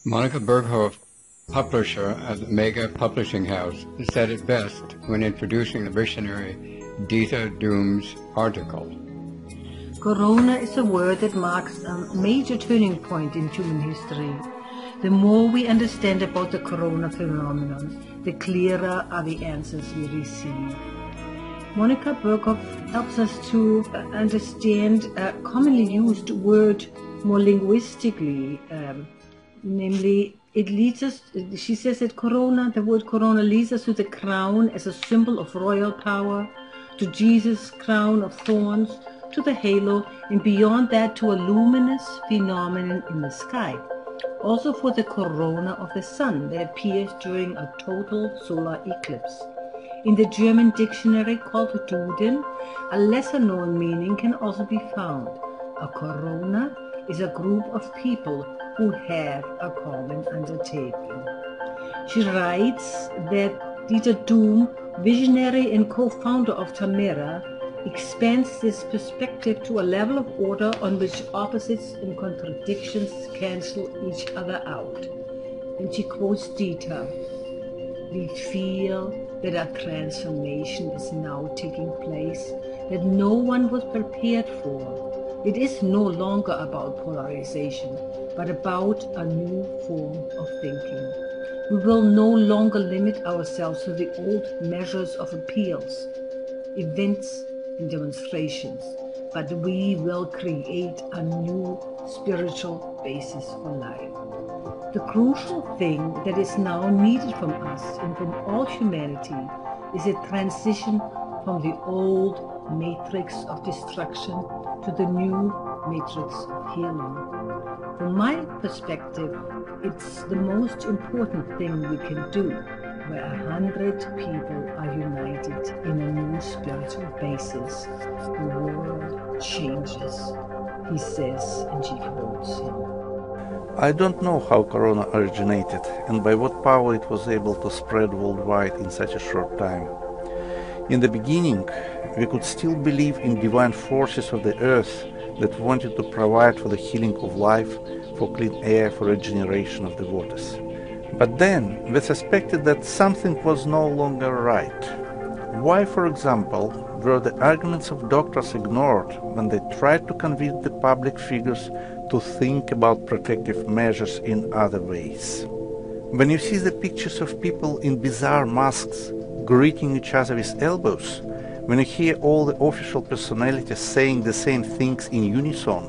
Monica Berghoff, publisher of the Mega Publishing House, said it best when introducing the visionary Dieter Duhm's article. Corona is a word that marks a major turning point in human history. The more we understand about the corona phenomenon, the clearer are the answers we receive. Monica Berghoff helps us to understand a commonly used word more linguistically, namely, it leads us, she says that the word corona leads us to the crown as a symbol of royal power, to Jesus' crown of thorns, to the halo, and beyond that to a luminous phenomenon in the sky. Also for the corona of the sun that appears during a total solar eclipse. In the German dictionary called Duden, a lesser-known meaning can also be found. A corona is a group of people who have a common undertaking. She writes that Dieter Duhm, visionary and co-founder of Tamera, expands this perspective to a level of order on which opposites and contradictions cancel each other out. And she quotes Dieter, "We feel that a transformation is now taking place that no one was prepared for. It is no longer about polarization, but about a new form of thinking. We will no longer limit ourselves to the old measures of appeals, events, and demonstrations, but we will create a new spiritual basis for life. The crucial thing that is now needed from us and from all humanity is a transition from the old matrix of destruction to the new matrix of healing. From my perspective, it's the most important thing we can do, where 100 people are united in a new spiritual basis. The world changes," he says, and she quotes him. I don't know how Corona originated and by what power it was able to spread worldwide in such a short time. In the beginning, we could still believe in divine forces of the earth that wanted to provide for the healing of life, for clean air, for regeneration of the waters. But then we suspected that something was no longer right. Why, for example, were the arguments of doctors ignored when they tried to convince the public figures to think about protective measures in other ways? When you see the pictures of people in bizarre masks greeting each other with elbows, when you hear all the official personalities saying the same things in unison,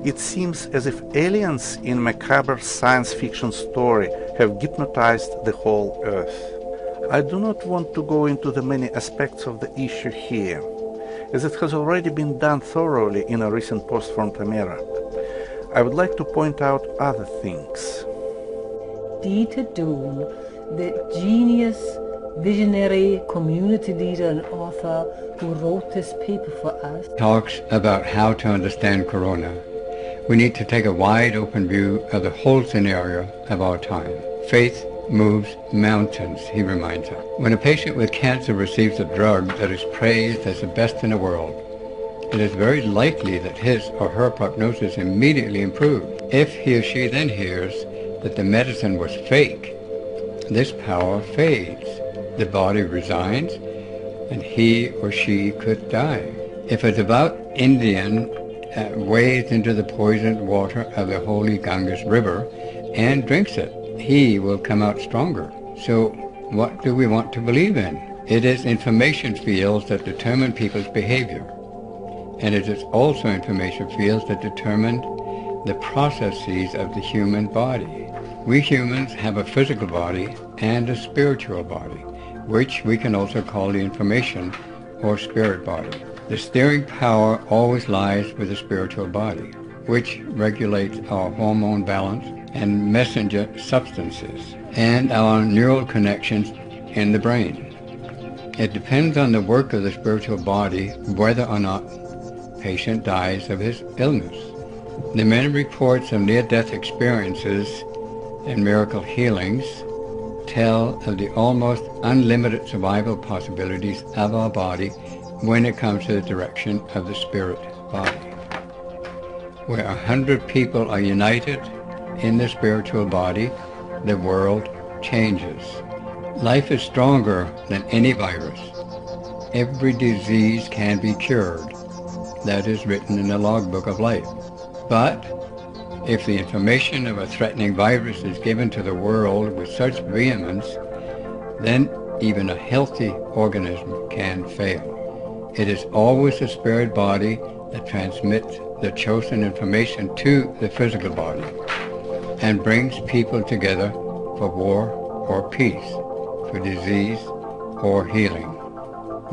it seems as if aliens in macabre science fiction story have hypnotized the whole earth. I do not want to go into the many aspects of the issue here, as it has already been done thoroughly in a recent post from Tamera. I would like to point out other things. Dieter Duhm, the genius, visionary, community leader and author who wrote this paper for us, talks about how to understand Corona. We need to take a wide open view of the whole scenario of our time. Faith moves mountains, he reminds us. When a patient with cancer receives a drug that is praised as the best in the world, it is very likely that his or her prognosis immediately improves. If he or she then hears that the medicine was fake, this power fades. The body resigns, and he or she could die. If a devout Indian wades into the poisoned water of the holy Ganges River and drinks it, he will come out stronger. So what do we want to believe in? It is information fields that determine people's behavior. And it is also information fields that determine the processes of the human body. We humans have a physical body and a spiritual body, which we can also call the information or spirit body. The steering power always lies with the spiritual body, which regulates our hormone balance and messenger substances, and our neural connections in the brain. It depends on the work of the spiritual body whether or not patient dies of his illness. The many reports of near-death experiences and miracle healings tell of the almost unlimited survival possibilities of our body when it comes to the direction of the spirit body. Where 100 people are united in the spiritual body, the world changes. Life is stronger than any virus. Every disease can be cured. That is written in the logbook of life. But if the information of a threatening virus is given to the world with such vehemence, then even a healthy organism can fail. It is always the spirit body that transmits the chosen information to the physical body and brings people together for war or peace, for disease or healing.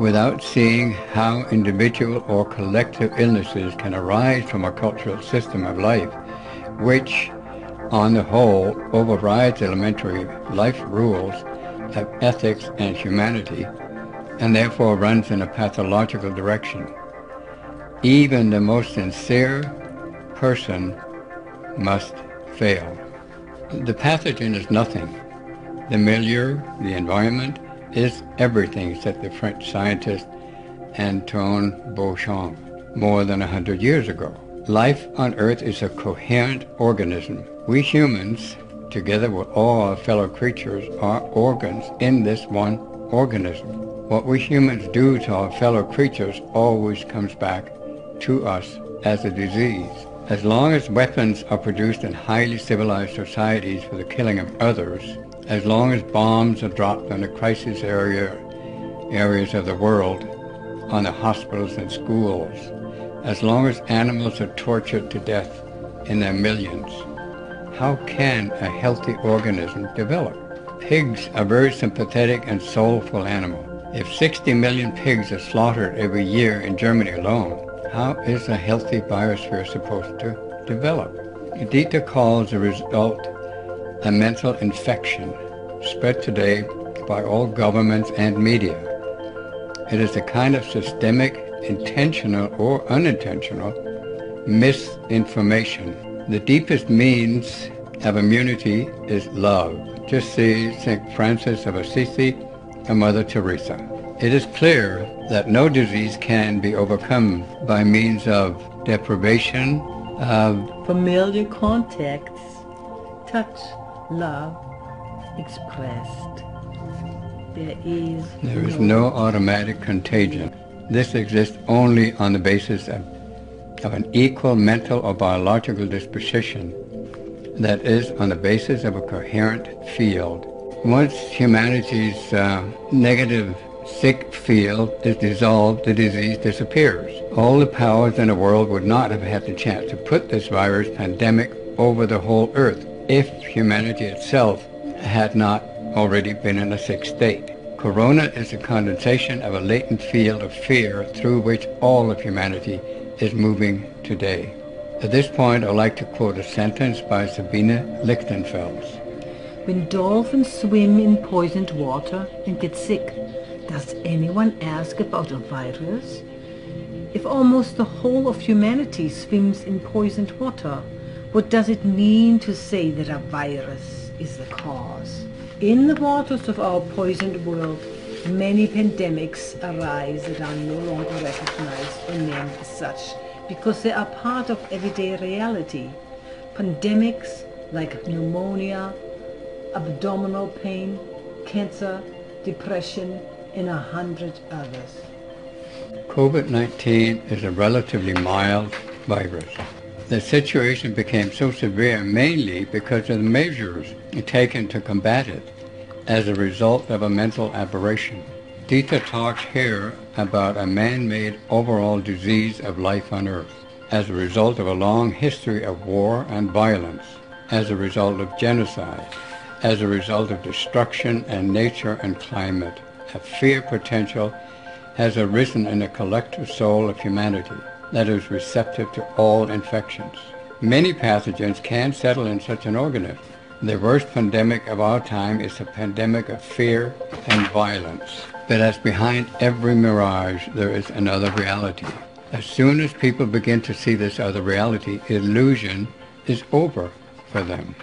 Without seeing how individual or collective illnesses can arise from a cultural system of life, which, on the whole, overrides elementary life rules of ethics and humanity, and therefore runs in a pathological direction. Even the most sincere person must fail. The pathogen is nothing. The milieu, the environment, is everything, said the French scientist Antoine Beauchamp more than 100 years ago. Life on Earth is a coherent organism. We humans, together with all our fellow creatures, are organs in this one organism. What we humans do to our fellow creatures always comes back to us as a disease. As long as weapons are produced in highly civilized societies for the killing of others, as long as bombs are dropped on the crisis areas of the world, on the hospitals and schools, as long as animals are tortured to death in their millions, how can a healthy organism develop? Pigs are a very sympathetic and soulful animal. If 60 million pigs are slaughtered every year in Germany alone, how is a healthy biosphere supposed to develop? Dieter calls the result a mental infection spread today by all governments and media. It is a kind of systemic, intentional or unintentional misinformation. The deepest means of immunity is love. Just see St. Francis of Assisi and Mother Teresa. It is clear that no disease can be overcome by means of deprivation of familiar contacts, touch, love, expressed. There is no automatic contagion. This exists only on the basis of an equal mental or biological disposition, that is, on the basis of a coherent field. Once humanity's negative sick field is dissolved, the disease disappears. All the powers in the world would not have had the chance to put this virus pandemic over the whole earth if humanity itself had not already been in a sick state. Corona is a condensation of a latent field of fear through which all of humanity is moving today. At this point, I'd like to quote a sentence by Sabine Lichtenfels. When dolphins swim in poisoned water and get sick, does anyone ask about a virus? If almost the whole of humanity swims in poisoned water, what does it mean to say that a virus is the cause? In the waters of our poisoned world, many pandemics arise that are no longer recognized or named as such because they are part of everyday reality. Pandemics like pneumonia, abdominal pain, cancer, depression, and 100 others. COVID-19 is a relatively mild virus. The situation became so severe mainly because of the measures taken to combat it as a result of a mental aberration. Dieter talks here about a man-made overall disease of life on Earth as a result of a long history of war and violence, as a result of genocide, as a result of destruction in nature and climate. A fear potential has arisen in the collective soul of humanity that is receptive to all infections. Many pathogens can settle in such an organism. The worst pandemic of our time is a pandemic of fear and violence. But as behind every mirage, there is another reality. As soon as people begin to see this other reality, illusion is over for them.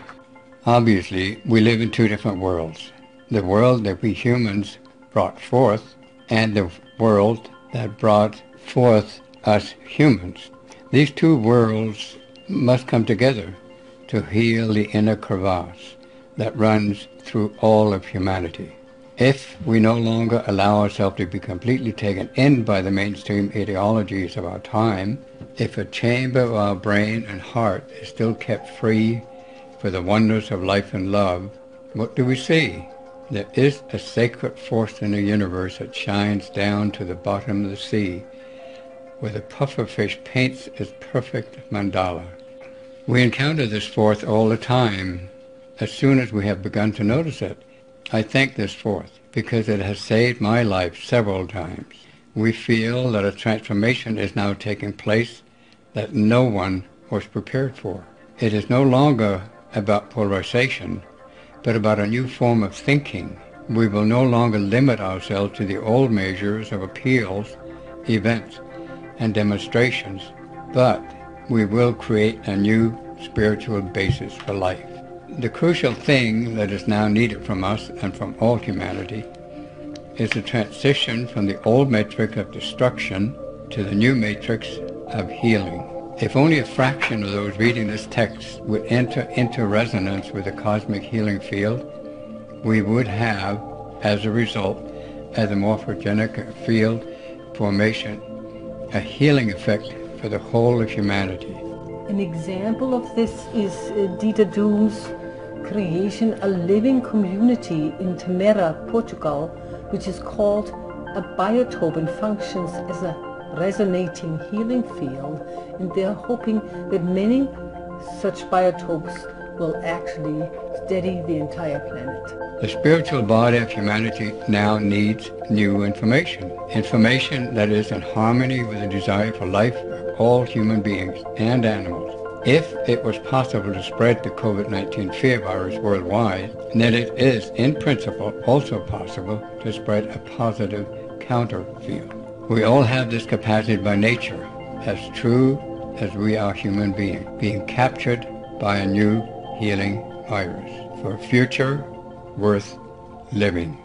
Obviously, we live in two different worlds. The world that we humans brought forth and the world that brought forth us humans. These two worlds must come together to heal the inner crevasse that runs through all of humanity. If we no longer allow ourselves to be completely taken in by the mainstream ideologies of our time, if a chamber of our brain and heart is still kept free for the wonders of life and love, what do we see? There is a sacred force in the universe that shines down to the bottom of the sea, where the pufferfish paints its perfect mandala. We encounter this force all the time, as soon as we have begun to notice it. I thank this force because it has saved my life several times. We feel that a transformation is now taking place that no one was prepared for. It is no longer about polarization, but about a new form of thinking. We will no longer limit ourselves to the old measures of appeals, events, and demonstrations, but we will create a new spiritual basis for life. The crucial thing that is now needed from us and from all humanity is the transition from the old matrix of destruction to the new matrix of healing. If only a fraction of those reading this text would enter into resonance with the cosmic healing field, we would have, as a result, as a morphogenic field formation, a healing effect for the whole of humanity. An example of this is Dieter Duhm's creation, a living community in Tamera, Portugal, which is called a biotope and functions as a resonating healing field, and they're hoping that many such biotopes will actually steady the entire planet. The spiritual body of humanity now needs new information. Information that is in harmony with the desire for life of all human beings and animals. If it was possible to spread the COVID-19 fear virus worldwide, then it is, in principle, also possible to spread a positive counter field. We all have this capacity by nature, as true as we are human beings, being captured by a new healing virus for a future worth living.